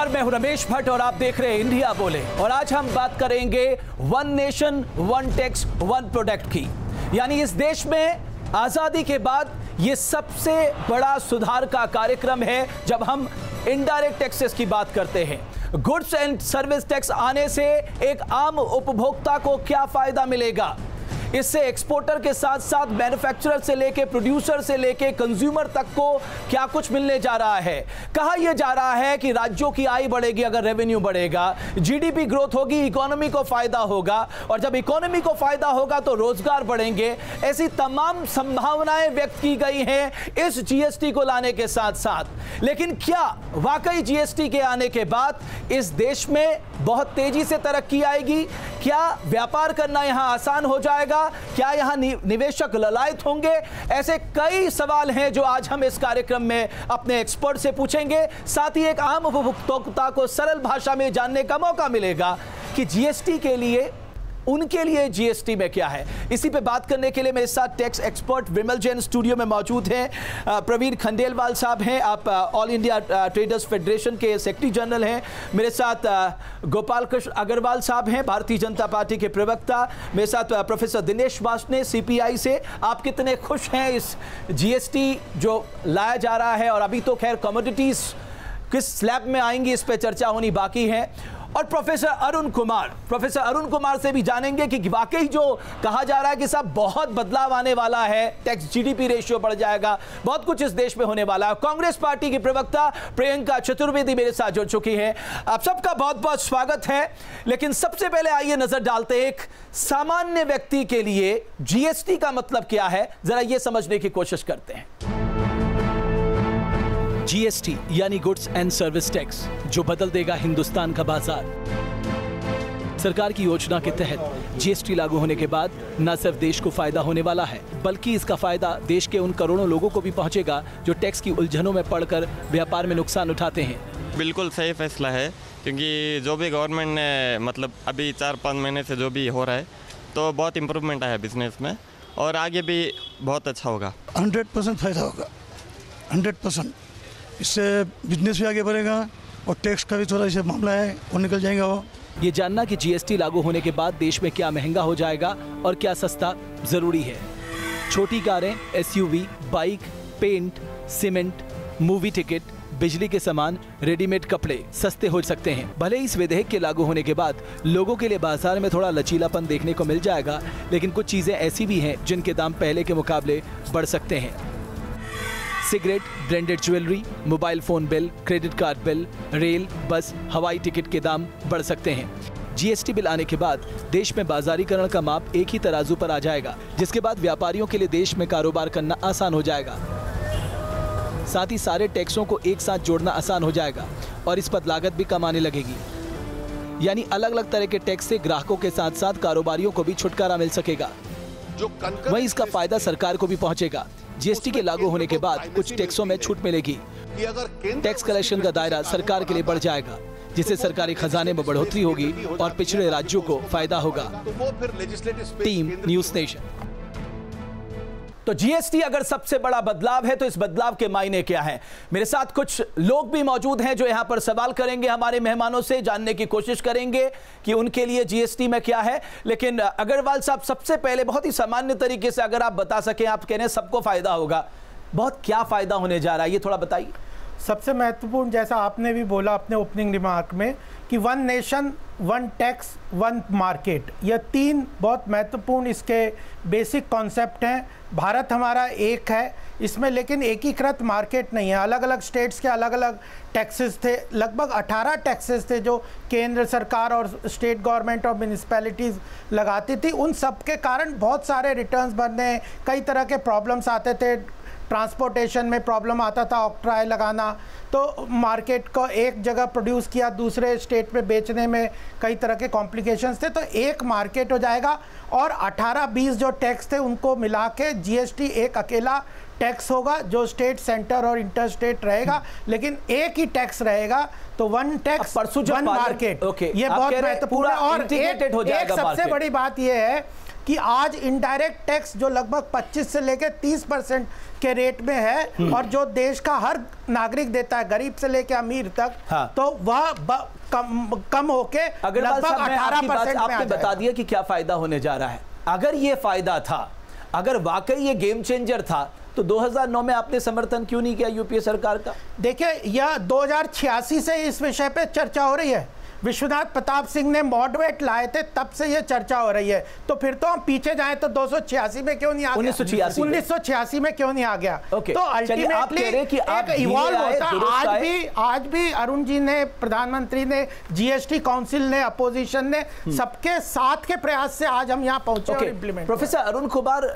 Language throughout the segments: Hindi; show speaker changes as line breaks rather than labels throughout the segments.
नमस्कार, मैं हूं रमेश भट्ट और आप देख रहे हैं इंडिया बोले। और आज हम बात करेंगे one nation one tax one product की। यानी इस देश में आजादी के बाद ये सबसे बड़ा सुधार का कार्यक्रम है जब हम इनडायरेक्ट टैक्सेस की बात करते हैं। गुड्स एंड सर्विस टैक्स आने से एक आम उपभोक्ता को क्या फायदा मिलेगा, इससे एक्सपोर्टर के साथ साथ मैन्युफैक्चरर से लेके प्रोड्यूसर से लेके कंज्यूमर तक को क्या कुछ मिलने जा रहा है। कहा यह जा रहा है कि राज्यों की आय बढ़ेगी अगर रेवेन्यू बढ़ेगा, जीडीपी ग्रोथ होगी, इकोनॉमी को फायदा होगा, और जब इकोनॉमी को फायदा होगा तो रोजगार बढ़ेंगे। ऐसी तमाम संभावनाएं व्यक्त की गई हैं इस जीएसटी को लाने के साथ साथ। लेकिन क्या वाकई जीएसटी के आने के बाद इस देश में बहुत तेजी से तरक्की आएगी? क्या व्यापार करना यहां आसान हो जाएगा? क्या यहां निवेशक ललायत होंगे? ऐसे कई सवाल हैं जो आज हम इस कार्यक्रम में अपने एक्सपर्ट से पूछेंगे। साथ ही एक आम उपभोक्ता को सरल भाषा में जानने का मौका मिलेगा कि जीएसटी के लिए, उनके लिए जीएसटी में क्या है। इसी पे बात करने के लिए मेरे साथ टैक्स एक्सपर्ट विमल जैन स्टूडियो में मौजूद हैं। प्रवीण खंडेलवाल साहब हैं, आप ऑल इंडिया ट्रेडर्स फेडरेशन के सेक्रेटरी जनरल हैं। मेरे साथ गोपाल कृष्ण अग्रवाल साहब हैं, भारतीय जनता पार्टी के प्रवक्ता। मेरे साथ प्रोफेसर दिनेश वासने सीपीआई से। आप कितने खुश हैं इस जीएसटी जो लाया जा रहा है? और अभी तो खैर कमोडिटीज किस स्लैब में आएंगी इस पे चर्चा होनी बाकी है। और प्रोफेसर अरुण कुमार से भी जानेंगे कि वाकई जो कहा जा रहा है कि साहब बहुत बदलाव आने वाला है, टैक्स जीडीपी रेशियो बढ़ जाएगा, बहुत कुछ इस देश में होने वाला है। कांग्रेस पार्टी की प्रवक्ता प्रियंका चतुर्वेदी मेरे साथ जुड़ चुकी हैं। आप सबका बहुत बहुत स्वागत है। लेकिन सबसे पहले आइए नजर डालते हैं एक सामान्य व्यक्ति के लिए जीएसटी का मतलब क्या है, जरा यह समझने की कोशिश करते हैं। जीएसटी यानी गुड्स एंड सर्विस टैक्स, जो बदल देगा हिंदुस्तान का बाजार। सरकार की योजना के तहत जीएसटी लागू होने के बाद न सिर्फ देश को फायदा होने वाला है, बल्कि इसका फायदा देश के उन करोड़ों लोगों को भी पहुंचेगा जो टैक्स की उलझनों में पड़कर व्यापार में नुकसान उठाते हैं।
बिल्कुल सही फैसला है, क्योंकि जो भी गवर्नमेंट ने मतलब अभी 4-5 महीने से जो भी हो रहा है तो बहुत इम्प्रूवमेंट आया है बिजनेस में, और आगे भी बहुत अच्छा होगा।
100% फायदा होगा, 100%। इससे बिजनेस भी आगे बढ़ेगा और टैक्स का भी थोड़ा सा मामला है वो निकल जाएगा। वो
ये जानना कि जीएसटी लागू होने के बाद देश में क्या महंगा हो जाएगा और क्या सस्ता जरूरी है। छोटी कारें, SUV, bike, paint, cement, movie ticket, बिजली के सामान, रेडीमेड कपड़े सस्ते हो सकते हैं। भले इस विधेयक के लागू होने के बाद लोगों के लिए बाजार में थोड़ा लचीलापन देखने को मिल जाएगा, लेकिन कुछ चीजें ऐसी भी हैं जिनके दाम पहले के मुकाबले बढ़ सकते हैं। Cigarette, branded jewellery, mobile phone bill, credit card bill, rail, बस, हवाई टिकट के दाम बढ़ सकते हैं। जीएसटी बिल आने के बाद देश में बाजारीकरण का माप एक ही तराजू पर आ जाएगा, जिसके बाद व्यापारियों के लिए देश में कारोबार करना आसान हो जाएगा। साथ ही सारे टैक्सों को एक साथ जोड़ना आसान हो जाएगा और इस पर लागत भी कम आने लगेगी। यानी अलग अलग तरह के टैक्स से ग्राहकों के साथ साथ कारोबारियों को भी छुटकारा मिल सकेगा। वहीं इसका फायदा सरकार को भी पहुंचेगा। जीएसटी के लागू होने के बाद कुछ टैक्सों में छूट मिलेगी। टैक्स कलेक्शन का दायरा सरकार के लिए बढ़ जाएगा, जिससे सरकारी खजाने में बढ़ोतरी होगी और पिछड़े राज्यों को फायदा होगा। Team news nation. तो जीएसटी अगर सबसे बड़ा बदलाव है तो इस बदलाव के मायने क्या हैं? मेरे साथ कुछ लोग भी मौजूद हैं जो यहां पर सवाल करेंगे हमारे मेहमानों से, जानने की कोशिश करेंगे कि उनके लिए जीएसटी में क्या है। लेकिन अग्रवाल साहब, सबसे पहले बहुत ही सामान्य तरीके से अगर आप बता सकें, आप कह रहे हैं सबको फायदा होगा, बहुत क्या फायदा होने जा रहा है ये थोड़ा बताइए।
सबसे महत्वपूर्ण, जैसा आपने भी बोला अपने ओपनिंग रिमार्क में, कि one nation one tax one market, यह 3 बहुत महत्वपूर्ण इसके बेसिक कॉन्सेप्ट हैं। भारत हमारा एक है इसमें, लेकिन एकीकृत मार्केट नहीं है। अलग अलग स्टेट्स के अलग अलग टैक्सेस थे, लगभग 18 टैक्सेस थे जो केंद्र सरकार और स्टेट गवर्नमेंट और म्यूनिसिपैलिटीज़ लगाती थी। उन सब के कारण बहुत सारे रिटर्न्स भरने, कई तरह के प्रॉब्लम्स आते थे। ट्रांसपोर्टेशन में प्रॉब्लम आता था, ऑक्ट्राय लगाना, तो मार्केट को एक जगह प्रोड्यूस किया दूसरे स्टेट में बेचने में कई तरह के कॉम्प्लिकेशंस थे। तो एक मार्केट हो जाएगा और 18-20 जो टैक्स थे उनको मिला के जीएसटी एक अकेला टैक्स होगा जो स्टेट, सेंटर और इंटर स्टेट रहेगा, लेकिन एक ही टैक्स रहेगा। तो वन टैक्स वन मार्केट, ये बहुत महत्वपूर्ण है। और एक सबसे बड़ी बात यह है कि आज इनडायरेक्ट टैक्स जो लगभग 25 से लेकर 30% के रेट में है और जो देश का हर नागरिक देता है, गरीब से लेकर अमीर तक,
हाँ।
तो वह कम होके लगभग 18% में
आपने बता दिया कि क्या फायदा होने जा रहा है। अगर ये फायदा था, अगर वाकई ये गेम चेंजर था, तो 2009 में आपने समर्थन क्यों नहीं किया यूपीए सरकार का?
देखिए, यह 2086 से इस विषय पे चर्चा हो रही है। विश्वनाथ प्रताप सिंह ने मॉडरेट लाए थे, तब से ये चर्चा हो रही है। तो फिर तो हम पीछे जाएं तो 286 में क्यों नहीं आ गया? 1986 में क्यों नहीं आ गया? तो अल्टीमेटली एक इवॉल्व होता है। आज भी अरुण जी ने, प्रधानमंत्री ने, जीएसटी काउंसिल ने, अपोजिशन ने, सबके साथ के प्रयास से आज हम यहाँ पहुंचे और इम्प्लीमेंट।
प्रोफेसर अरुण कुमार,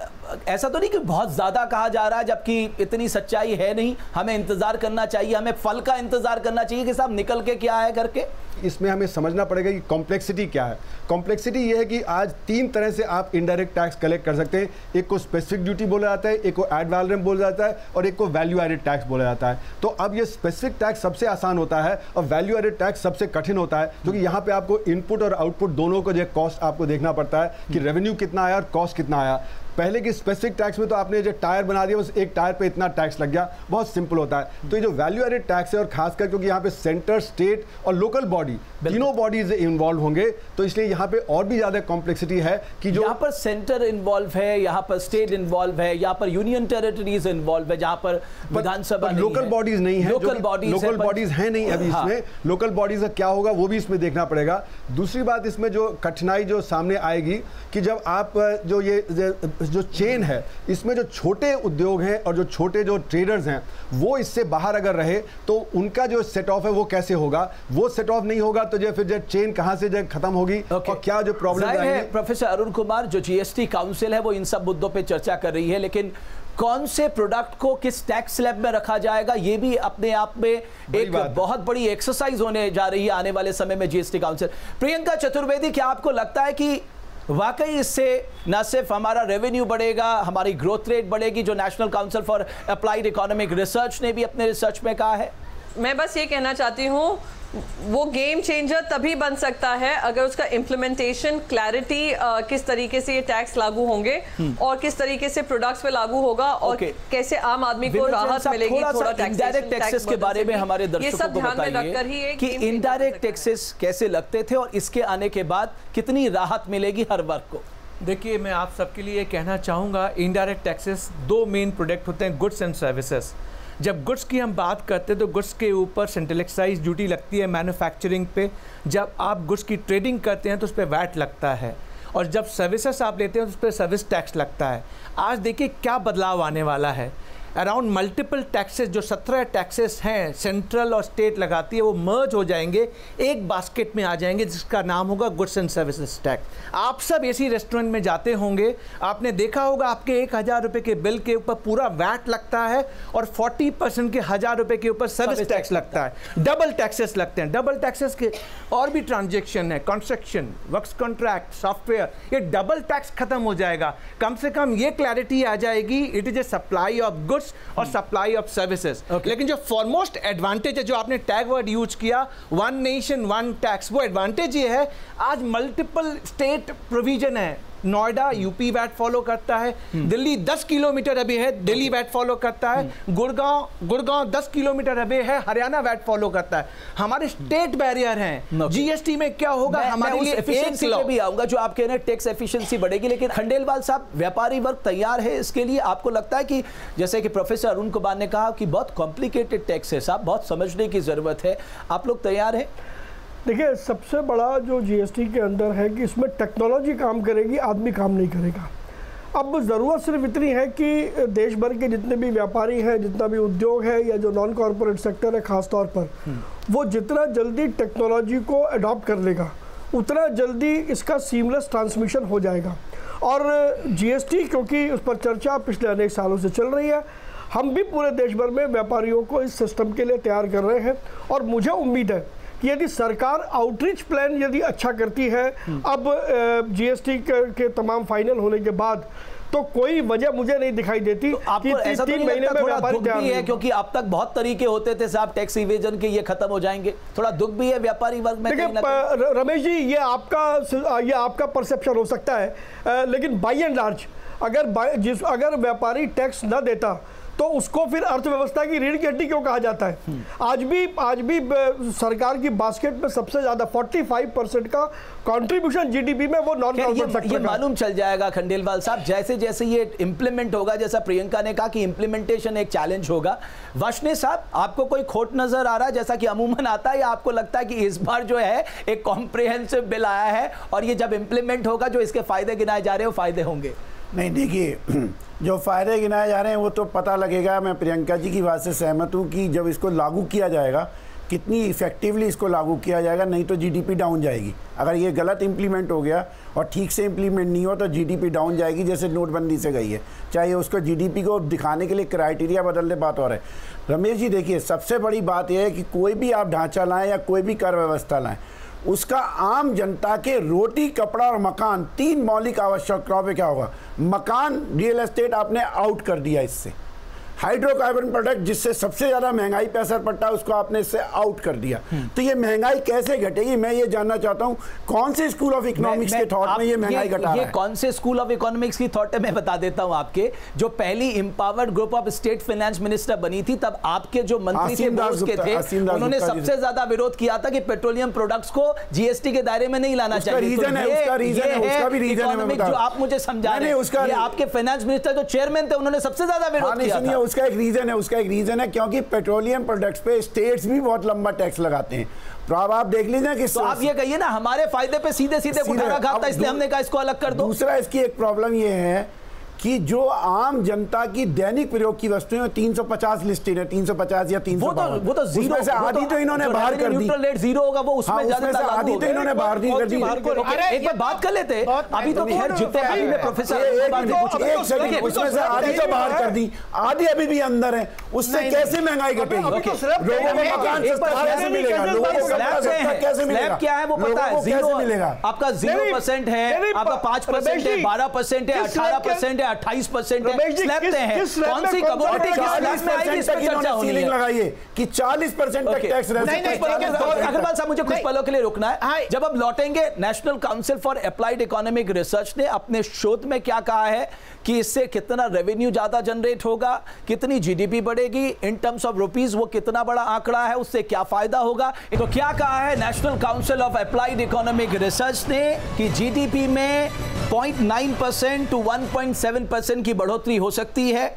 ऐसा तो नहीं कि बहुत ज्यादा कहा जा रहा है जबकि इतनी सच्चाई है नहीं, हमें इंतजार करना चाहिए, हमें फल का इंतजार करना चाहिए कि साहब निकल के क्या है करके?
इसमें हमें समझना पड़ेगा कि कॉम्प्लेक्सिटी क्या है। कॉम्प्लेक्सिटी ये है कि आज 3 तरह से आप इनडायरेक्ट टैक्स कलेक्ट कर सकते हैं। एक को स्पेसिफिक ड्यूटी बोला जाता है, एक को एड वैलोरम बोला जाता है और एक को वैल्यू एडेड टैक्स बोला जाता है। तो अब ये स्पेसिफिक टैक्स सबसे आसान होता है और वैल्यू एडेड टैक्स सबसे कठिन होता है, क्योंकि यहाँ पे आपको इनपुट और आउटपुट दोनों को जो कॉस्ट आपको देखना पड़ता है कि रेवेन्यू कितना आया और कॉस्ट कितना आया। पहले की स्पेसिफिक टैक्स में तो आपने जो टायर बना दिया, बस एक टायर पे इतना टैक्स लग गया, बहुत सिंपल होता है। तो ये जो वैल्यू एडेड टैक्स है, और खासकर क्योंकि यहाँ पे सेंटर, स्टेट और लोकल बॉडी, तीनों बॉडीज इन्वॉल्व होंगे, तो इसलिए यहाँ पे और भी ज्यादा कॉम्प्लेक्सिटी है कि जो
यहाँ पर सेंटर इन्वॉल्व है, यहाँ पर स्टेट इन्वॉल्व है, यहाँ पर यूनियन टेरिटरीज इन्वॉल्व है, जहाँ पर विधानसभा
लोकल बॉडीज नहीं है, लोकल बॉडीज है नहीं अभी। इसमें लोकल बॉडीज का क्या होगा वो भी इसमें देखना पड़ेगा। दूसरी बात, इसमें जो कठिनाई जो सामने आएगी कि जब आप जो चेन है, इसमें जो छोटे उद्योग हैं और जो छोटे जो ट्रेडर्स हैं, वो इससे बाहर अगर रहे तो उनका जो सेट ऑफ है वो कैसे होगा? वो सेट ऑफ नहीं होगा तो जो फिर जो चेन कहां से जो खत्म होगी और क्या जो प्रॉब्लम आएंगे।
प्रोफेसर अरुण कुमार, जो जीएसटी काउंसिल है वो इन सब मुद्दों पे चर्चा कर रही है, लेकिन कौन से प्रोडक्ट को किस टैक्स स्लैब में रखा जाएगा, ये भी अपने आप में एक बहुत बड़ी एक्सरसाइज होने जा रही है आने वाले समय में जीएसटी काउंसिल। प्रियंका चतुर्वेदी, क्या आपको लगता है कि वाकई इससे न सिर्फ हमारा रेवेन्यू बढ़ेगा, हमारी ग्रोथ रेट बढ़ेगी, जो national council for applied economic research ने भी अपने रिसर्च में कहा है?
मैं बस ये कहना चाहती हूँ, वो गेम चेंजर तभी बन सकता है अगर उसका इम्प्लीमेंटेशन, क्लैरिटी, किस तरीके से ये टैक्स लागू होंगे और किस तरीके से प्रोडक्ट्स पे लागू होगा और कैसे आम आदमी को राहत मिलेगी। थोड़ा
इनडायरेक्ट टैक्सेस के बारे में हमारे दर्शकों को बताइए कि इनडायरेक्ट टैक्सेस कैसे लगते थे और इसके आने के बाद कितनी राहत मिलेगी हर वर्ग को?
देखिए, मैं आप सबके लिए कहना चाहूँगा, इनडायरेक्ट टैक्सेस 2 मेन प्रोडक्ट होते हैं, गुड्स एंड सर्विसेज। जब गुड्स की हम बात करते हैं तो गुड्स के ऊपर सेंट्रल एक्साइज ड्यूटी लगती है मैन्युफैक्चरिंग पे। जब आप गुड्स की ट्रेडिंग करते हैं तो उस पर वैट लगता है, और जब सर्विसेज आप लेते हैं तो उस पर सर्विस टैक्स लगता है। आज देखिए क्या बदलाव आने वाला है। अराउंड मल्टीपल टैक्सेस, जो 17 टैक्सेस हैं सेंट्रल और स्टेट लगाती है, वो मर्ज हो जाएंगे, एक बास्केट में आ जाएंगे, जिसका नाम होगा गुड्स एंड सर्विसेज टैक्स। आप सब ऐसी रेस्टोरेंट में जाते होंगे, आपने देखा होगा आपके 1000 रुपये के बिल के ऊपर पूरा वैट लगता है और 40% के 1000 रुपये के ऊपर सर्विस टैक्स लगता है। डबल टैक्सेस लगते हैं। डबल टैक्सेस के और भी ट्रांजेक्शन है, कंस्ट्रक्शन, वर्क्स कॉन्ट्रैक्ट, सॉफ्टवेयर, ये डबल टैक्स खत्म हो जाएगा। कम से कम ये क्लैरिटी आ जाएगी, it is a supply of goods और सप्लाई ऑफ सर्विसेज। लेकिन जो फॉरमोस्ट एडवांटेज है, जो आपने टैग वर्ड यूज किया, 1 नेशन 1 टैक्स, वो एडवांटेज ये है, आज मल्टीपल स्टेट प्रोविजन है। नोएडा यूपी वैट फॉलो करता है, दिल्ली 10 किलोमीटर अबे है, दिल्ली वैट फॉलो करता है, गुड़गांव 10 किलोमीटर अबे है, हरियाणा वैट फॉलो करता है। हमारे स्टेट बैरियर हैं। जीएसटी में क्या होगा, हमारे लिए
एफिशिएंसी पे भी आऊंगा, जो आप कह रहे हैं टैक्स एफिशिएंसी बढ़ेगी, लेकिन खंडेलवाल साहब, व्यापारी वर्ग तैयार है इसके लिए? आपको लगता है कि जैसे कि प्रोफेसर अरुण कुमार ने कहा कि बहुत कॉम्प्लिकेटेड टैक्स है साहब, बहुत समझने की जरूरत है, आप लोग तैयार हैं?
देखिए, सबसे बड़ा जो जीएसटी के अंदर है कि इसमें टेक्नोलॉजी काम करेगी, आदमी काम नहीं करेगा। अब ज़रूरत सिर्फ इतनी है कि देश भर के जितने भी व्यापारी हैं, जितना भी उद्योग है या जो नॉन कॉर्पोरेट सेक्टर है ख़ास तौर पर, वो जितना जल्दी टेक्नोलॉजी को अडॉप्ट कर लेगा, उतना जल्दी इसका सीमलेस ट्रांसमिशन हो जाएगा। और जीएसटी, क्योंकि उस पर चर्चा पिछले अनेक सालों से चल रही है, हम भी पूरे देश भर में व्यापारियों को इस सिस्टम के लिए तैयार कर रहे हैं। और मुझे उम्मीद है कि यदि सरकार आउटरीच प्लान यदि अच्छा करती है, अब जीएसटी के तमाम फाइनल होने के बाद, तो कोई वजह मुझे नहीं दिखाई देती
तो आपको ऐसा तो
3
नहीं
महीने
लगता
में
थोड़ा
व्यापारी
दुख भी है, क्योंकि अब तक बहुत तरीके होते थे साहब टैक्स इवेजन के, ये खत्म हो जाएंगे, थोड़ा दुख भी है व्यापारी वर्ग में?
देखिए रमेश जी, ये आपका परसेप्शन हो सकता है, लेकिन बाय एंड लार्ज अगर व्यापारी टैक्स न देता तो उसको फिर अर्थव्यवस्था की रीढ़ की हड्डी क्यों कहा जाता है? आज भी सरकार की बास्केट में सबसे ज्यादा 45% का कंट्रीब्यूशन जीडीपी में वो नॉन गवर्नमेंट सेक्टर
ये मालूम चल जाएगा खंडेलवाल साहब, जैसे जैसे ये इंप्लीमेंट होगा, जैसा प्रियंका ने कहा कि इंप्लीमेंटेशन एक चैलेंज होगा। वार्ष्णेय साहब, आपको कोई खोट नजर आ रहा है जैसा कि अमूमन आता है, या आपको लगता है कि इस बार जो है एक कॉम्प्रिहेंसिव बिल आया है और ये जब इंप्लीमेंट होगा जो इसके फायदे गिनाए जा रहे हैं वो फायदे होंगे?
नहीं, देखिए जो फ़ायदे गिनाए जा रहे हैं वो तो पता लगेगा। मैं प्रियंका जी की बात से सहमत हूँ कि जब इसको लागू किया जाएगा, कितनी इफेक्टिवली इसको लागू किया जाएगा, नहीं तो जीडीपी डाउन जाएगी। अगर ये गलत इम्प्लीमेंट हो गया और ठीक से इम्प्लीमेंट नहीं हो तो जीडीपी डाउन जाएगी, जैसे नोटबंदी से गई है। चाहे उसको जीडीपी को दिखाने के लिए क्राइटेरिया बदलने, बात और है। रमेश जी देखिए, सबसे बड़ी बात यह है कि कोई भी आप ढांचा लाएँ या कोई भी कर व्यवस्था लाएँ, उसका आम जनता के रोटी, कपड़ा और मकान, 3 मौलिक आवश्यकताओं पे क्या होगा? मकान, रियल एस्टेट आपने आउट कर दिया इससे। हाइड्रोकार्बन प्रोडक्ट जिससे सबसे ज़्यादा महंगाई पे असर पड़ता है उसको आपने इससे आउट कर दिया। तो ये महंगाई कैसे घटेगी, मैं ये जानना चाहता हूँ। कौन से स्कूल ऑफ इकोनॉमिक्स के थॉट में ये महंगाई घटा रहा है?
ये कौन से स्कूल ऑफ इकोनॉमिक्स की थॉट है मैं बता देता हूँ आपके। जो पहली empowered group of state finance minister बनी थी, तब आपके जो मंत्री थे उन्होंने सबसे ज्यादा विरोध किया था कि पेट्रोलियम प्रोडक्ट्स को जीएसटी के दायरे में नहीं लाना चाहिए। जो आप मुझे समझा रहे हैं, आपके फाइनेंस मिनिस्टर जो चेयरमैन थे उन्होंने सबसे ज्यादा विरोध किया था।
उसका एक रीजन है क्योंकि पेट्रोलियम प्रोडक्ट्स पे स्टेट्स भी बहुत लंबा टैक्स लगाते हैं। तो अब आप देख लीजिए कि
तो आप ये कहिए ना हमारे फायदे पे सीधे सीधे कुठारा खाता, इसलिए हमने कहा इसको अलग कर दो।
दूसरा इसकी एक प्रॉब्लम ये है कि जो आम जनता की दैनिक प्रयोग की वस्तुएं 350 लिस्टेड है, 350 या 352,
वो तो जीरो
से आधी तो इन्होंने बाहर कर दी।
न्यूट्रल रेट जीरो होगा, वो उसमें ज्यादा
आधी तो इन्होंने बाहर दी कर दी।
एक बार बात कर लेते, अभी तो खैर जितने अभी में प्रोफेसर
उसमें से आधी तो बाहर कर दी, आधी अभी भी अंदर है। उससे कैसे महंगाई घटेगी? लोगों को मकान सस्ता कैसे मिलेगा? लोगों को सस्ता कैसे मिलेगा?
क्या है वो पता है? जीरो मिलेगा। आपका 0% है, आपका 5% है, 12% है, 18% है, 28% है। स्लैब हैं, कौन सी कमोडिटी की स्लैब में आएगी, इस पर चर्चा होनी है।
लगाइए कि 40% तक टैक्स रह सकता है।
अग्रवाल साहब मुझे कुछ पलों के लिए रुकना है। जब अब लौटेंगे, national council for applied economic research ने अपने शोध में क्या कहा है कि इससे कितना रेवेन्यू ज्यादा जनरेट होगा, कितनी जीडीपी बढ़ेगी इन टर्म्स ऑफ रुपीस, वो कितना बड़ा आंकड़ा है, उससे क्या फायदा होगा। तो क्या कहा है national council of applied economic research ने कि जीडीपी में 0.9% टू 1.7% की बढ़ोतरी हो सकती है।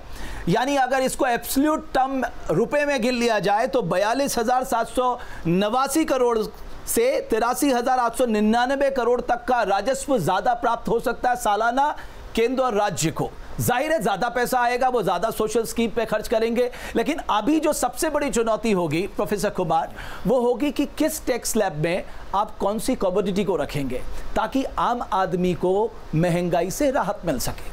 यानी अगर इसको एब्सोल्यूट टर्म रुपए में गिन लिया जाए तो 42,789 करोड़ से 83,899 करोड़ तक का राजस्व ज्यादा प्राप्त हो सकता है सालाना केंद्र और राज्य को। जाहिर है ज्यादा पैसा आएगा, वो ज्यादा सोशल स्कीम पे खर्च करेंगे। लेकिन अभी जो सबसे बड़ी चुनौती होगी प्रोफेसर कुमार, वो होगी कि किस टैक्स स्लैब में आप कौन सी कमोडिटी को रखेंगे ताकि आम आदमी को महंगाई से राहत मिल सके।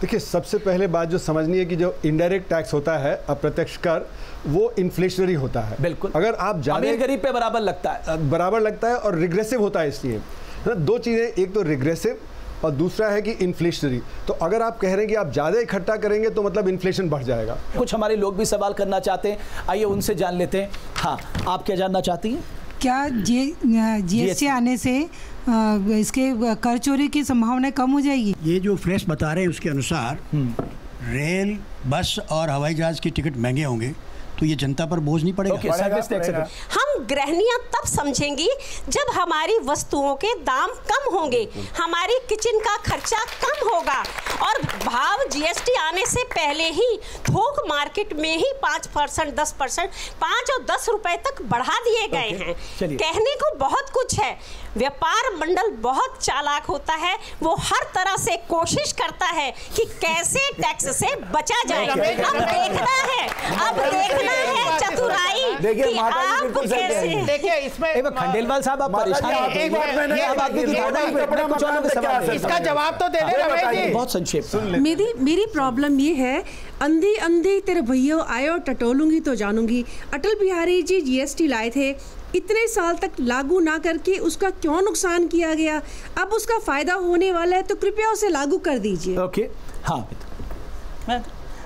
देखिए, सबसे पहले बात जो समझनी है कि जो इनडायरेक्ट टैक्स होता है, अप्रत्यक्ष कर, वो इन्फ्लेशनरी होता है।
बिल्कुल।
अगर आप
अमीर गरीब पे बराबर लगता है
और रिग्रेसिव होता है। इसलिए दो चीजें, एक तो रिग्रेसिव और दूसरा है कि इन्फ्लेशनरी। तो अगर आप कह रहे हैं कि आप ज़्यादा इकट्ठा करेंगे तो मतलब इन्फ्लेशन बढ़ जाएगा।
कुछ हमारे लोग भी सवाल करना चाहते हैं, आइए उनसे जान लेते हैं। हाँ, आप क्या जानना चाहती हैं?
क्या जीएसटी आने से इसके कर चोरी की संभावना कम हो जाएगी?
ये जो फ्रेश बता रहे हैं उसके अनुसार रेल, बस और हवाई जहाज की टिकट महंगे होंगे तो ये जनता पर बोझ नहीं पड़ेगा।
हम गृहिणियां तब समझेंगी जब हमारी वस्तुओं के दाम कम होंगे, हमारी किचन का खर्चा कम होगा। और भाव जीएसटी आने से पहले ही थोक मार्केट में ही 5%, 10%, 5 और 10 रुपए तक बढ़ा दिए गए हैं। कहने को बहुत कुछ है। व्यापार मंडल बहुत चालाक होता है, वो हर तरह से कोशिश करता है कि कैसे टैक्स से बचा जाए। अब देखना है चतुराई।
देखिए
कि
माता जी
आप
बिल्कुल सही कह रही हैं।
देखिए इसमें
खंडेलवाल साहब आप परेशान हैं।
एक बात मैंने
आप आदमी की धारणा ही बैठना, कुछ और लोग सवाल है।
इसका जवाब तो दे दे रमेश जी।
बहुत संक्षेप।
मेरी प्रॉब्लम ये है, अंधी अंधी तेरे भैया आयो टटोलूंगी तो जानूंगी। अटल बिहारी जी जीएसटी लाए थे, इतने साल तक लागू ना करके उसका क्यों नुकसान किया गया? अब उसका फायदा होने वाला है तो कृपया उसे लागू कर दीजिए।
ओके, हाँ।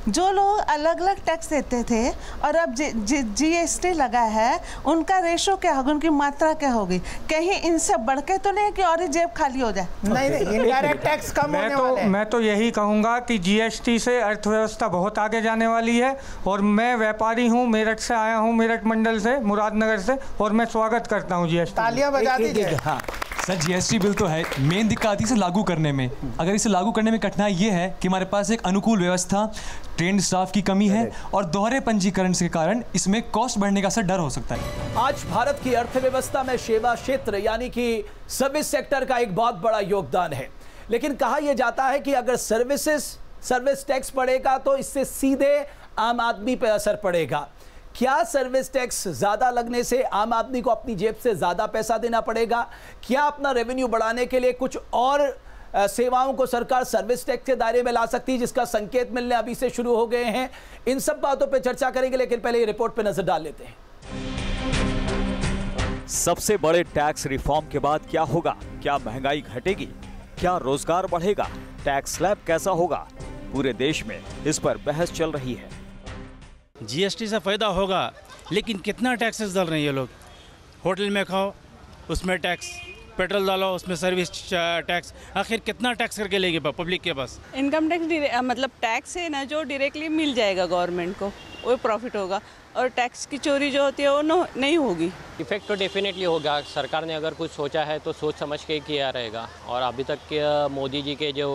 जो लोग अलग अलग टैक्स देते थे और अब जीएसटी लगा है, उनका रेशो क्या होगा, उनकी मात्रा क्या होगी? कहीं इनसे बढ़ के तो नहीं कि और ही जेब खाली हो जाए?
नहीं, इनडायरेक्ट टैक्स कम होने वाला है।
मैं तो यही कहूँगा कि जीएसटी से अर्थव्यवस्था बहुत आगे जाने वाली है। और मैं व्यापारी हूँ, मेरठ से आया हूँ, मेरठ मंडल से, मुरादनगर से, और मैं स्वागत करता हूँ जीएसटी।
तालियां बजा दीजिए।
हाँ सर, जीएसटी बिल तो है, मेन दिक्कत आती है इसे लागू करने में। अगर इसे लागू करने में कठिनाई ये है कि हमारे पास एक अनुकूल व्यवस्था, ट्रेंड स्टाफ की कमी है और दोहरे पंजीकरण के कारण इसमें कॉस्ट बढ़ने का डर हो सकता है।
आज भारत की अर्थव्यवस्था में सेवा क्षेत्र यानी कि सर्विस सेक्टर का एक बहुत बड़ा योगदान है, लेकिन कहा यह जाता है कि अगर सर्विस टैक्स बढ़ेगा तो इससे सीधे आम आदमी पर असर पड़ेगा। क्या सर्विस टैक्स ज्यादा लगने से आम आदमी को अपनी जेब से ज्यादा पैसा देना पड़ेगा? क्या अपना रेवेन्यू बढ़ाने के लिए कुछ और सेवाओं को सरकार सर्विस टैक्स के दायरे में ला सकती है, जिसका संकेत मिलने अभी से शुरू हो गए हैं? इन सब बातों पे चर्चा करेंगे, लेकिन पहले ये रिपोर्ट पे नजर डाल लेते हैं।
सबसे बड़े टैक्स रिफॉर्म के बाद क्या होगा? क्या महंगाई घटेगी? क्या रोजगार बढ़ेगा? टैक्स स्लैब कैसा होगा? पूरे देश में इस पर बहस चल रही है।
जीएसटी से फायदा होगा, लेकिन कितना टैक्सेस डाल रहे हैं ये लोग? होटल में खाओ उसमें टैक्स, पेट्रोल डालो उसमें सर्विस टैक्स, आखिर कितना टैक्स करके लेंगे पब्लिक के पास?
इनकम टैक्स मतलब टैक्स है ना, जो डायरेक्टली मिल जाएगा गवर्नमेंट को, वो प्रॉफिट होगा, और टैक्स की चोरी जो होती है वो नहीं होगी।
इफेक्ट तो डेफिनेटली होगा। सरकार ने अगर कुछ सोचा है तो सोच समझ के किया रहेगा, और अभी तक के मोदी जी के जो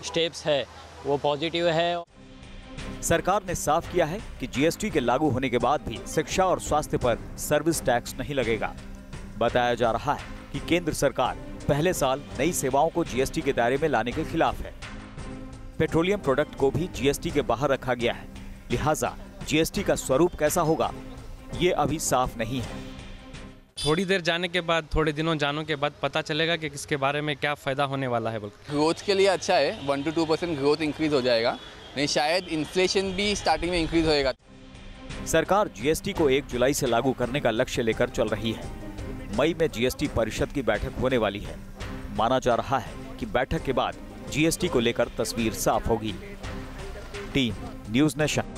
स्टेप्स है वो पॉजिटिव है।
सरकार ने साफ किया है कि जीएसटी के लागू होने के बाद भी शिक्षा और स्वास्थ्य पर सर्विस टैक्स नहीं लगेगा। बताया जा रहा है कि केंद्र सरकार पहले साल नई सेवाओं को जीएसटी के दायरे में लाने के खिलाफ है। पेट्रोलियम प्रोडक्ट को भी जीएसटी के बाहर रखा गया है, लिहाजा जीएसटी का स्वरूप कैसा होगा ये अभी साफ नहीं है।
थोड़ी देर जाने के बाद, थोड़े दिनों जाने के बाद पता चलेगा कि किसके बारे में क्या फायदा होने वाला है।
ग्रोथ के लिए अच्छा है, 1 to 2% ग्रोथ इंक्रीज हो जाएगा, नहीं शायद इन्फ्लेशन भी स्टार्टिंग में इंक्रीज होएगा।
सरकार जीएसटी को 1 जुलाई से लागू करने का लक्ष्य लेकर चल रही है। मई में जीएसटी परिषद की बैठक होने वाली है। माना जा रहा है कि बैठक के बाद जीएसटी को लेकर तस्वीर साफ होगी। Team news nation.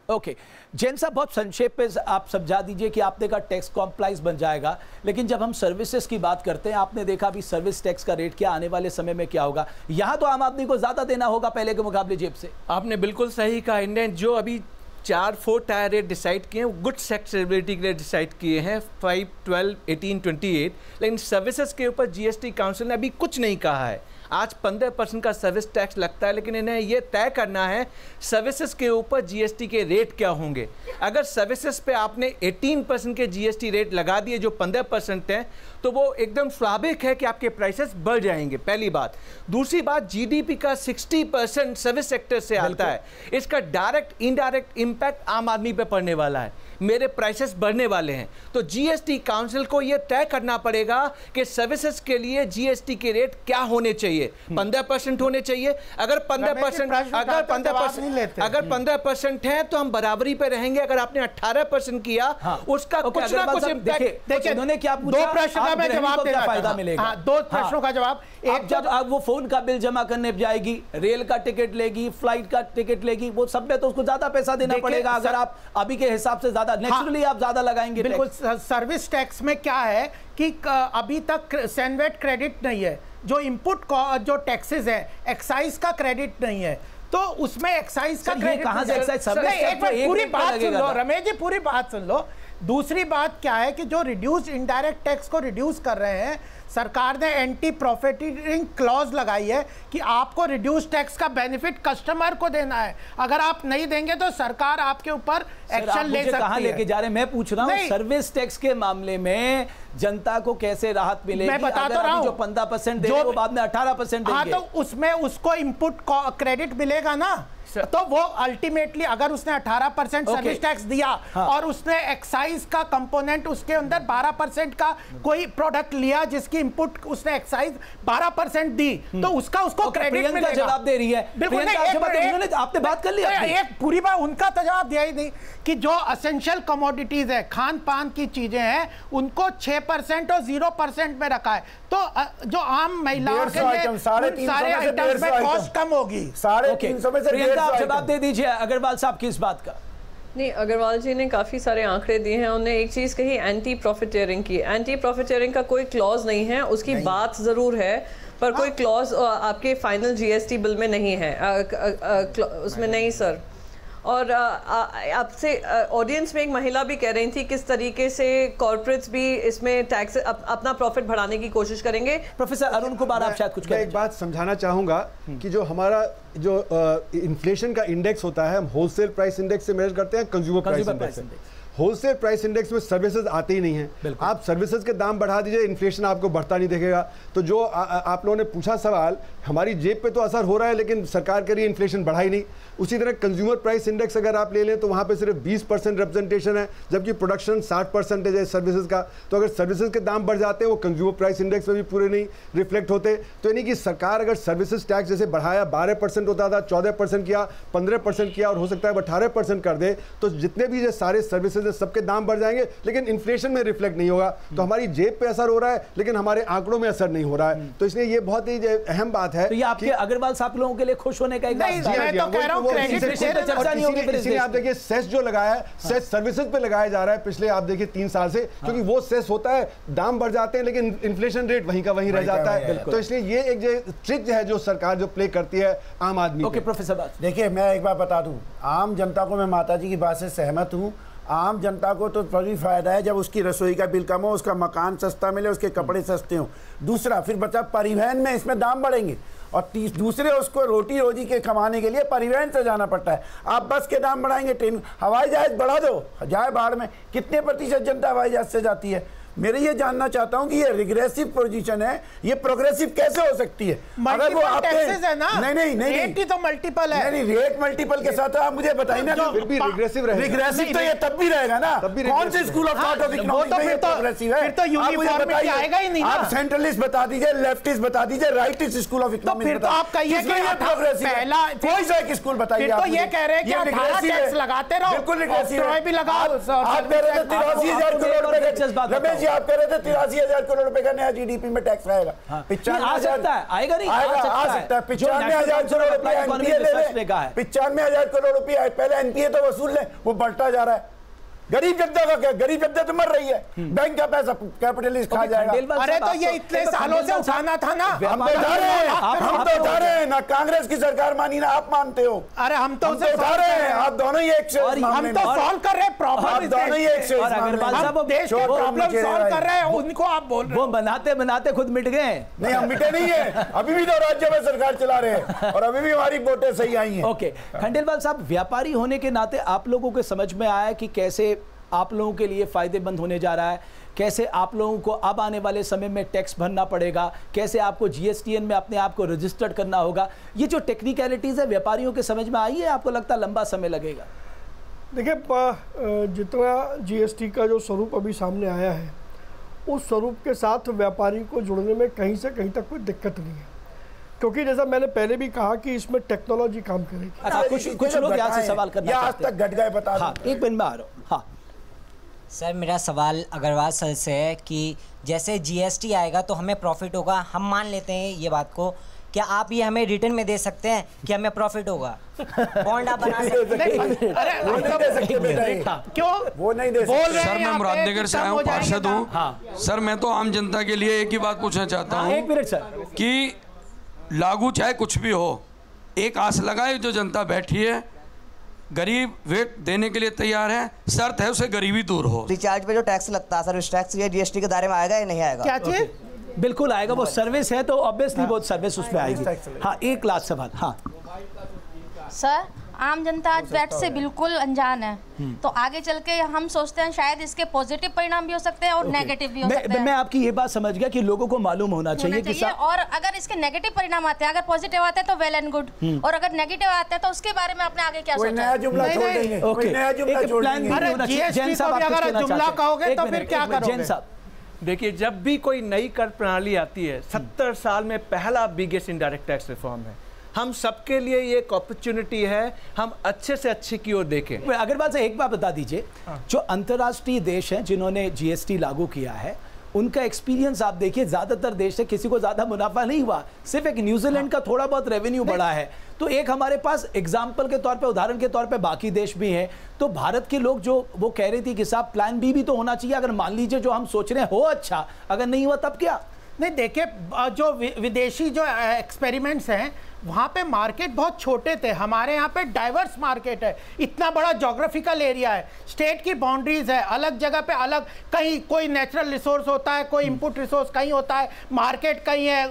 Okay, Jain साहब बहुत संक्षेप में आप समझा दीजिए कि आपने कहा टैक्स कॉम्प्लाइज बन जाएगा, लेकिन जब हम सर्विसेज की बात करते हैं, आपने देखा अभी सर्विस टैक्स का रेट क्या आने वाले समय में क्या होगा? यहाँ तो आम आदमी को ज्यादा देना होगा पहले के मुकाबले जेब से।
आपने बिल्कुल सही कहा। इंडियन जो अभी 4 टायर रेट डिसाइड किए हैं, गुड एक्सेसिबिलिटी के लिए डिसाइड किए हैं 5, 12, 18, 28, लेकिन सर्विसेज के ऊपर जीएसटी काउंसिल ने अभी कुछ नहीं कहा है। आज 15% का सर्विस टैक्स लगता है, लेकिन इन्हें यह तय करना है सर्विसेज के ऊपर जीएसटी के रेट क्या होंगे। अगर सर्विसेज पे आपने 18% के जीएसटी रेट लगा दिए जो 15% है, तो वो एकदम स्वाभाविक है कि आपके प्राइसेस बढ़ जाएंगे, पहली बात। दूसरी बात, जीडीपी का 60% सर्विस सेक्टर से आता है। इसका डायरेक्ट इनडायरेक्ट इंपैक्ट आम आदमी पे पड़ने वाला है, मेरे प्राइसेस बढ़ने वाले हैं। तो जीएसटी काउंसिल को यह तय करना पड़ेगा कि सर्विसेज के लिए जीएसटी के रेट क्या होने चाहिए। 15% होने चाहिए। अगर 15% अगर 15% है तो हम बराबरी पे रहेंगे। अगर आपने 18% किया, उसका कुछ ना कुछ
देखिए उन्होंने क्या पूछा,
2 प्रश्न का मैं जवाब देना
फायदा मिलेगा।
2 प्रश्नों का जवाब।
एक, जब आप वो फोन का बिल जमा करने जाएगी, रेल का टिकट लेगी, फ्लाइट का टिकट लेगी, वो सब में तो उसको ज्यादा पैसा देना पड़ेगा। अगर आप अभी के हिसाब से नेचुरली आप ज्यादा लगाएंगे।
बिल्कुल। सर्विस टैक्स में क्या है कि अभी तक सैनवेट क्रेडिट नहीं है, जो इनपुट जो टैक्सेस है, एक्साइज का क्रेडिट नहीं है, तो उसमें एक्साइज का क्रेडिट
कहां से एक्साइज?
पूरी बात सुन लो रमेश जी, पूरी बात सुन लो। दूसरी बात क्या है कि जो रिड्यूस इनडायरेक्ट टैक्स को रिड्यूस कर रहे हैं, सरकार ने एंटी प्रॉफिटिंग क्लॉज लगाई है कि आपको रिड्यूस टैक्स का बेनिफिट कस्टमर को देना है। अगर आप नहीं देंगे तो सरकार आपके ऊपर एक्शन ले सकती है।
कहां लेके जा रहे हैं मैं पूछ रहा हूं, सर्विस टैक्स के मामले में जनता को कैसे राहत मिलेगी?
मैं बता तो रहा हूं,
जो 15% देंगे वो बाद में 18% देंगे।
हाँ, तो उसमें उसको इनपुट क्रेडिट मिलेगा ना। तो वो अल्टीमेटली अगर उसने 18% सर्विस टैक्स दिया और उसने एक्साइज का कंपोनेंट उसके अंदर 12% का कोई प्रोडक्ट लिया जिसकी इनपुट उसने एक्साइज 12% दी, तो उसको क्रेडिट मिलेगा।
जवाब दे रही है बिल्कुल, आपने बात कर लिया।
एक पूरी बात उनका तो जवाब दिया ही नहीं कि जो असेंशियल कमोडिटीज है, खान पान की चीजें हैं, उनको 6% और 0% में रखा है। तो जो आम महिलाओं के लिए सारे आइटम्स में कॉस्ट कम होगी।
350 में से
प्रियंका आप जवाब दे दीजिए अग्रवाल साहब की इस बात का।
नहीं, अग्रवाल जी ने काफ़ी सारे आंकड़े दिए हैं। उन्होंने एक चीज़ कही एंटी प्रॉफिटेयरिंग की। एंटी प्रॉफिटेयरिंग का कोई क्लॉज नहीं है, उसकी बात ज़रूर है पर कोई क्लॉज आपके फाइनल जीएसटी बिल में नहीं है, उसमें नहीं सर। और आपसे ऑडियंस में एक महिला भी कह रही थी किस तरीके से कॉर्पोरेट्स भी इसमें टैक्स अपना प्रॉफिट बढ़ाने की कोशिश करेंगे।
प्रोफेसर अरुण कुमार आप शायद कुछ
मैं एक बात समझाना चाहूँगा कि जो हमारा जो इन्फ्लेशन का इंडेक्स होता है, हम होलसेल प्राइस इंडेक्स से मेजर करते हैं कंज्यूमर प्राइस इंडेक्स से। होलसेल प्राइस इंडेक्स में सर्विसेज आते ही नहीं है। आप सर्विसेज के दाम बढ़ा दीजिए, इन्फ्लेशन आपको बढ़ता नहीं दिखेगा। तो जो आप लोगों ने पूछा सवाल, हमारी जेब पे तो असर हो रहा है लेकिन सरकार के लिए इन्फ्लेशन बढ़ा ही नहीं। उसी तरह कंज्यूमर प्राइस इंडेक्स अगर आप ले लें तो वहाँ पे सिर्फ 20% रिप्रेजेंटेशन है, जबकि प्रोडक्शन 60% है सर्विसेज का। तो अगर सर्विसेज के दाम बढ़ जाते हैं वो कंज्यूमर प्राइस इंडेक्स में भी पूरे नहीं रिफ्लेक्ट होते। तो यानी कि सरकार अगर सर्विसेज टैक्स जैसे बढ़ाया, 12% होता था, 14% किया, 15% किया और हो सकता है 18% कर दे, तो जितने भी ये सारे सर्विसेज सबके दाम बढ़ जाएंगे लेकिन इन्फ्लेशन में रिफ्लेक्ट नहीं होगा। तो हमारी जेब पे असर हो रहा है लेकिन हमारे आंकड़ों में असर नहीं हो रहा है। तो इसलिए ये बहुत ही अहम बात है।
तो ये आपके अग्रवाल साहब लोगों के लिए खुश होने का एक
इसलिए आप देखिए सेस जो लगाया है, सेस सर्विसेज पे लगाया जा रहा है पिछले आप देखिए 3 साल से, क्योंकि वो सेस होता है, दाम बढ़ जाते हैं लेकिन इन्फ्लेशन रेट वहीं का वहीं रह जाता है। तो इसलिए ये एक जो ट्रिक है जो सरकार जो प्ले करती है आम आदमी।
ओके प्रोफेसर,
देखिए मैं एक बात बता दूं, आम जनता को मैं माता जी की बात से सहमत हूं। आम जनता को तो तभी फायदा है जब उसकी रसोई का बिल कम हो, उसका मकान सस्ता मिले, उसके कपड़े सस्ते हों। दूसरा फिर बचा परिवहन में, इसमें दाम बढ़ेंगे और दूसरे उसको रोटी रोजी के कमाने के लिए परिवहन से जाना पड़ता है। आप बस के दाम बढ़ाएंगे, ट्रेन, हवाई जहाज बढ़ा दो, जाए बाढ़ में। कितने प्रतिशत जनता हवाई जहाज से जाती है? मेरे ये जानना चाहता हूं कि ये रिग्रेसिव पोजीशन है, ये प्रोग्रेसिव कैसे हो सकती है? अगर वो आप
है ना,
नहीं
रेट ही तो मल्टीपल है।
नहीं, रेट मल्टीपल के साथ आप मुझे बताइए ना,
फिर भी रिग्रेसिव रहेगा।
रिग्रेसिव तो ये तब भी रहेगा ना। कौन से school of thought of economics में ये प्रोग्रेसिव है?
फिर तो यूनिफॉर्मिटी आएगा ही नहीं ना।
आप सेंट्रलिस्ट बता दीजिए, लेफ्टिस्ट बता दीजिए, राइटिस्ट स्कूल ऑफ इकोनॉमिक्स
फिर तो आप कहिए कि
प्रोग्रेसिव
पहला
कोई सा एक स्कूल बताइए।
तो ये कह रहे हैं कि 18 टैक्स लगाते रहो,
बिल्कुल रिग्रेसिव
है भी लगाओ।
आप कह रहे थे 83,000 करोड़ रुपए का, रमेश जी आप कह रहे थे 83,000 करोड़ रुपए का नया जीडीपी में टैक्स आएगा।
95,000 आएगा नहीं,
आ सकता है। 95,000 करोड़ रुपए एनपीए ले लें, 95,000 करोड़ रुपए पहले एनपीए तो वसूल लें, वो बढ़ता जा रहा है। गरीब जनता का क्या? गरीब जनता तो मर रही है, बैंक का पैसा कैपिटलिस्ट खा जाएगा।
अरे तो ये इतने सालों से उठाना था ना।
हम तो उठा रहे हैं ना, कांग्रेस की सरकार मानी ना आप मानते हो।
अरे हम तो
उठा रहे हैं, आप दोनों ही एक से,
हम तो सॉल्व कर रहे हैं प्रॉब्लम,
दोनों ही एक से।
देश के प्रॉब्लम सॉल्व कर रहे हैं, उनको आप बोल रहे
हो। वो बनाते बनाते खुद मिट गए।
नहीं, हम मिटे नहीं है, अभी भी तो राज्य में सरकार चला रहे हैं और अभी भी हमारी वोटें सही आई हैं।
ओके, खंडेलवाल साहब, व्यापारी होने के नाते आप लोगों को समझ में आया कि कैसे आप लोगों के लिए फायदेमंद होने जा रहा है, कैसे आप लोगों को अब आने वाले समय में टैक्स भरना पड़ेगा, कैसे आपको जीएसटीएन में अपने आप को रजिस्टर्ड करना होगा। ये जो टेक्निकलिटीज है व्यापारियों के समझ में आई है, आपको लगता है लंबा समय लगेगा?
देखिए, जितना जीएसटी का जो स्वरूप अभी सामने आया है, उस स्वरूप के साथ व्यापारी को जुड़ने में कहीं से कहीं तक कोई दिक्कत नहीं है, क्योंकि जैसा मैंने पहले भी कहा कि इसमें टेक्नोलॉजी काम करेगी।
अच्छा, कुछ लोग यहाँ से सवाल करना
आज तक घट गए, बता
हाँ, एक मिनट में आ रहा हूँ। हाँ
सर, मेरा सवाल अग्रवाल सर से है कि जैसे जीएसटी आएगा तो हमें प्रॉफिट होगा, हम मान लेते हैं ये बात को, क्या आप ये हमें रिटर्न में दे सकते हैं कि हमें प्रॉफिट होगा? बॉन्ड आप बना सकते हैं?
अरे वो नहीं दे सकते बेटा, क्यों वो नहीं दे सकते?
सर, मैं मुरादनगर से आया हूँ, पार्षद हूँ। सर, मैं तो आम जनता के लिए एक ही बात पूछना चाहता हूँ।
एक मिनट सर।
कि लागू चाहे कुछ भी हो, एक आस लगाए जो जनता बैठी है, गरीब वेट देने के लिए तैयार है, शर्त है उसे गरीबी दूर हो।
रिचार्ज पे जो टैक्स लगता है सर्विस टैक्स, ये जीएसटी के दायरे में आएगा या नहीं आएगा?
क्या चीज?
बिल्कुल आएगा, वो सर्विस है तो ऑब्वियसली वो सर्विस उसमें आएगी। हाँ, एक लास्ट सवाल। हाँ
सर,
आम जनता आज वैट से बिल्कुल अनजान है, तो आगे चल के हम सोचते हैं शायद इसके पॉजिटिव परिणाम भी हो सकते हैं और नेगेटिव भी हो सकते हैं।
मैं आपकी ये बात समझ गया कि लोगों को मालूम होना चाहिए कि
और अगर इसके नेगेटिव परिणाम आते हैं, अगर पॉजिटिव आते हैं तो वेल एंड गुड, और अगर नेगेटिव आते हैं तो उसके बारे में आपने आगे क्या सोचा?
देखिए, जब भी कोई नई कर प्रणाली आती है, 70 साल में पहला बिगेस्ट इनडायरेक्ट टैक्स रिफॉर्म है। हम सबके लिए ये एक अपॉर्चुनिटी है, हम अच्छे से अच्छे की ओर देखें।
अग्रवाल से एक बात बता दीजिए, जो अंतर्राष्ट्रीय देश हैं जिन्होंने जीएसटी लागू किया है, उनका एक्सपीरियंस आप देखिए, ज्यादातर देश से किसी को ज्यादा मुनाफा नहीं हुआ, सिर्फ एक न्यूजीलैंड का थोड़ा बहुत रेवेन्यू बढ़ा है। तो एक हमारे पास एग्जाम्पल के तौर पे, उदाहरण के तौर पे बाकी देश भी हैं। तो भारत के लोग जो वो कह रही थी कि साहब प्लान बी भी तो होना चाहिए, अगर मान लीजिए जो हम सोच रहे हैं हो अच्छा, अगर नहीं हुआ तब क्या?
नहीं देखिए, जो विदेशी जो एक्सपेरिमेंट्स हैं वहाँ पे मार्केट बहुत छोटे थे, हमारे यहाँ पे डाइवर्स मार्केट है, इतना बड़ा जोग्राफिकल एरिया है, स्टेट की बाउंड्रीज है, अलग जगह पे अलग, कहीं कोई नेचुरल रिसोर्स होता है, कोई इनपुट रिसोर्स कहीं होता है, मार्केट कहीं है,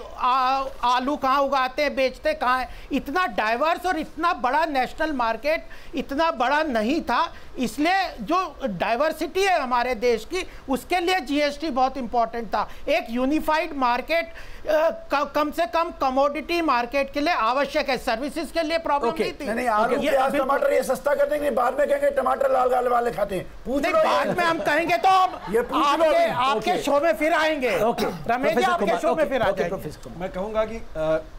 आलू कहाँ उगाते हैं, बेचते कहाँ है, इतना डाइवर्स और इतना बड़ा नेशनल मार्केट इतना बड़ा नहीं था। इसलिए जो डाइवर्सिटी है हमारे देश की, उसके लिए जीएसटी बहुत इंपॉर्टेंट था। एक यूनिफाइड मार्केट कम से कम कमोडिटी मार्केट के लिए आवश्यक है, सर्विसेज के लिए प्रॉब्लम नहीं थी।
नहीं, आलू प्याज टमाटर ये सस्ता कर देंगे, बाद में कहेंगे टमाटर लाल गाल वाले खाते हैं,
पूछ लो, बाद में हम कहेंगे तो आपके शो में फिर आएंगे। रमेश जी आपके शो में फिर आ जाएंगे।
मैं कहूंगा कि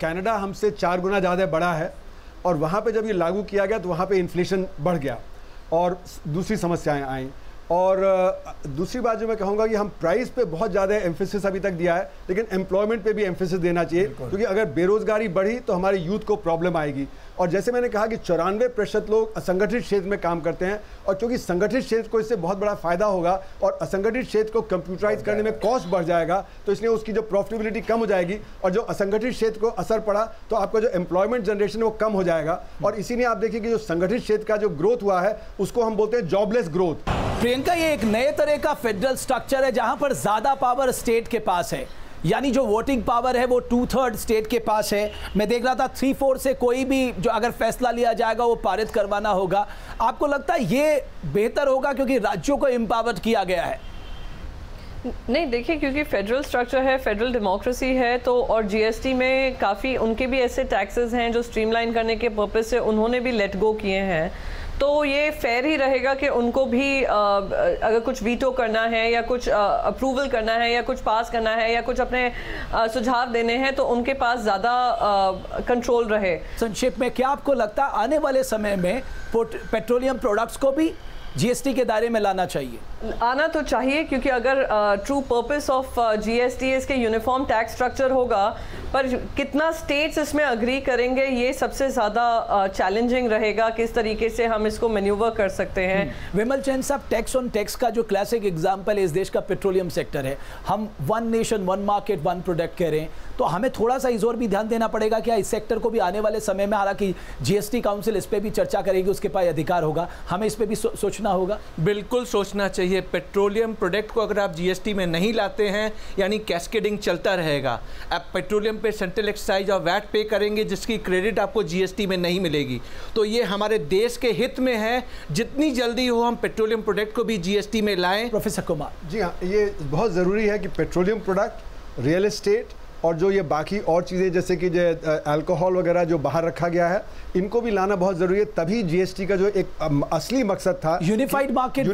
कनाडा हमसे 4 गुना ज्यादा बड़ा है, और वहां पे जब ये लागू किया गया तो वहां पे इन्फ्लेशन बढ़ गया और दूसरी समस्याएं आई। और दूसरी बात जो मैं कहूँगा कि हम प्राइस पे बहुत ज़्यादा एम्फेसिस अभी तक दिया है, लेकिन एम्प्लॉयमेंट पे भी एम्फेसिस देना चाहिए, क्योंकि अगर बेरोजगारी बढ़ी तो हमारे यूथ को प्रॉब्लम आएगी। और जैसे मैंने कहा कि 94% लोग असंगठित क्षेत्र में काम करते हैं, और क्योंकि संगठित क्षेत्र को इससे बहुत बड़ा फायदा होगा और असंगठित क्षेत्र को कंप्यूटराइज करने में कॉस्ट बढ़ जाएगा, तो इसलिए उसकी जो प्रॉफिटेबिलिटी कम हो जाएगी, और जो असंगठित क्षेत्र को असर पड़ा तो आपका जो एम्प्लॉयमेंट जनरेशन है वो कम हो जाएगा। और इसीलिए आप देखिए कि जो संगठित क्षेत्र का जो ग्रोथ हुआ है उसको हम बोलते हैं जॉबलेस ग्रोथ।
प्रियंका, ये एक नए तरह का फेडरल स्ट्रक्चर है जहां पर ज्यादा पावर स्टेट के पास है, यानी जो वोटिंग पावर है वो 2/3 स्टेट के पास है। मैं देख रहा था 3/4 से कोई भी जो अगर फैसला लिया जाएगा वो पारित करवाना होगा। आपको लगता है ये बेहतर होगा क्योंकि राज्यों को एम्पावर किया गया है?
नहीं, देखिए, क्योंकि फेडरल स्ट्रक्चर है, फेडरल डेमोक्रेसी है, तो और जीएसटी में काफ़ी उनके भी ऐसे टैक्सेस हैं जो स्ट्रीमलाइन करने के पर्पज से उन्होंने भी लेट गो किए हैं, तो ये फेयर ही रहेगा कि उनको भी अगर कुछ वीटो करना है या कुछ अप्रूवल करना है या कुछ पास करना है या कुछ अपने सुझाव देने हैं, तो उनके पास ज़्यादा कंट्रोल रहे।
संक्षेप में, क्या आपको लगता है आने वाले समय में पेट्रोलियम प्रोडक्ट्स को भी जीएसटी के दायरे में लाना चाहिए?
आना तो चाहिए, क्योंकि अगर ट्रू पर्पस ऑफ जीएसटी इसके यूनिफॉर्म टैक्स स्ट्रक्चर होगा, पर कितना स्टेट्स इसमें अग्री करेंगे ये सबसे ज़्यादा चैलेंजिंग रहेगा, किस तरीके से हम इसको मैन्यूवर कर सकते हैं।
विमल जैन साहब, टैक्स ऑन टैक्स का जो क्लासिक एग्जाम्पल है इस देश का पेट्रोलियम सेक्टर है। हम 1 नेशन 1 मार्केट 1 प्रोडक्ट कह रहे हैं, तो हमें थोड़ा सा इस ओर भी ध्यान देना पड़ेगा क्या इस सेक्टर को भी आने वाले समय में, हालांकि जीएसटी काउंसिल इस पर भी चर्चा करेगी, उसके पास अधिकार होगा, हमें इस पर भी सोचना होगा?
बिल्कुल सोचना चाहिए। पेट्रोलियम प्रोडक्ट को अगर आप जीएसटी में नहीं लाते हैं, यानी कैस्केडिंग चलता रहेगा। आप पेट्रोलियम पे सेंट्रल एक्साइज और वैट पे करेंगे, जिसकी क्रेडिट आपको जीएसटी में नहीं मिलेगी। तो ये हमारे देश के हित में है, जितनी जल्दी हो हम पेट्रोलियम प्रोडक्ट को भी जीएसटी में लाएं।
प्रोफेसर कुमार
जी हाँ, ये बहुत ज़रूरी है कि पेट्रोलियम प्रोडक्ट, रियल एस्टेट और जो ये बाकी और चीज़ें जैसे कि जो अल्कोहल वगैरह जो बाहर रखा गया है, इनको भी लाना बहुत ज़रूरी है। तभी जीएसटी का जो एक असली मकसद था,
यूनिफाइड मार्केट,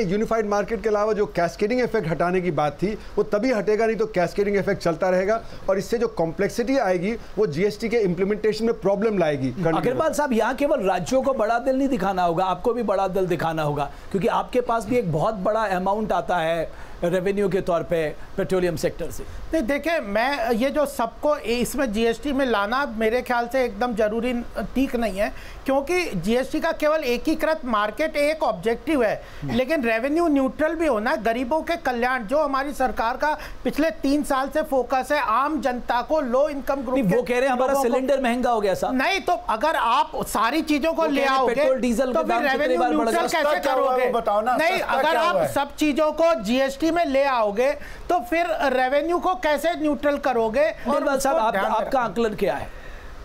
यूनिफाइड मार्केट के अलावा जो कैस्केडिंग इफेक्ट हटाने की बात थी वो तभी हटेगा, नहीं तो कैस्केडिंग इफेक्ट चलता रहेगा और इससे जो कॉम्प्लेक्सिटी आएगी वो जीएसटी के इंप्लीमेंटेशन में प्रॉब्लम लाएगी।
अग्रवाल साहब, यहाँ केवल राज्यों को बड़ा दिल नहीं दिखाना होगा, आपको भी बड़ा दिल दिखाना होगा, क्योंकि आपके पास भी एक बहुत बड़ा अमाउंट आता है रेवेन्यू के तौर पे पेट्रोलियम सेक्टर से।
नहीं, देखिए, मैं ये जो सबको इसमें जीएसटी में लाना मेरे ख्याल से एकदम जरूरी ठीक नहीं है, क्योंकि जीएसटी का केवल एकीकृत मार्केट एक ऑब्जेक्टिव है, लेकिन रेवेन्यू न्यूट्रल भी होना है। गरीबों के कल्याण, जो हमारी सरकार का पिछले 3 साल से फोकस है, आम जनता को, लो इनकम ग्रुप,
वो कह रहे हैं हमारा सिलेंडर महंगा हो गया साहब।
नहीं, तो अगर आप सारी चीजों को ले आओगे तो फिर रेवेन्यू न्यूट्रल कैसे करोगे? नहीं, अगर आप सब चीजों को जीएसटी में ले आओगे तो फिर रेवेन्यू को कैसे न्यूट्रल करोगे?
साहब, आपका आकलन क्या है?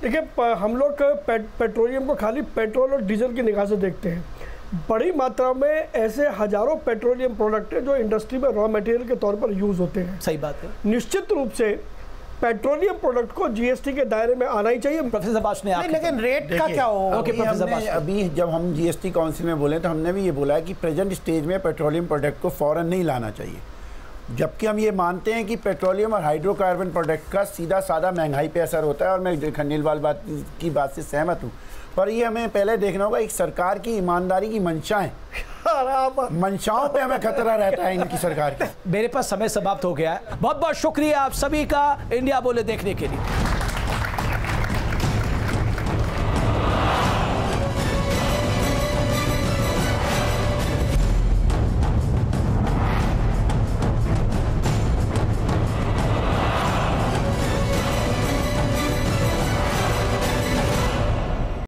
देखिए हम लोग पेट्रोलियम को खाली पेट्रोल और डीजल की निगाह से देखते हैं। बड़ी मात्रा में ऐसे हजारों पेट्रोलियम प्रोडक्ट हैं जो इंडस्ट्री में रॉ मटेरियल के तौर पर यूज़ होते हैं।
सही बात है।
निश्चित रूप से पेट्रोलियम प्रोडक्ट को जीएसटी के दायरे में आना ही चाहिए।
प्रोफेसर अब्बास ने
लेकिन रेट का क्या होगा?
अभी जब हम जीएसटी काउंसिल में बोले तो हमने भी ये बोला है कि प्रेजेंट स्टेज में पेट्रोलियम प्रोडक्ट को फौरन नहीं लाना चाहिए, जबकि हम ये मानते हैं कि पेट्रोलियम और हाइड्रोकार्बन प्रोडक्ट का सीधा साधा महंगाई पे असर होता है, और मैं खंडेलवाल की बात से सहमत हूँ। पर ये हमें पहले देखना होगा एक सरकार की ईमानदारी की मंशाएं, मंशाओं पे हमें खतरा रहता है इनकी सरकार की।
मेरे पास समय समाप्त हो गया है। बहुत बहुत शुक्रिया आप सभी का इंडिया बोले देखने के लिए।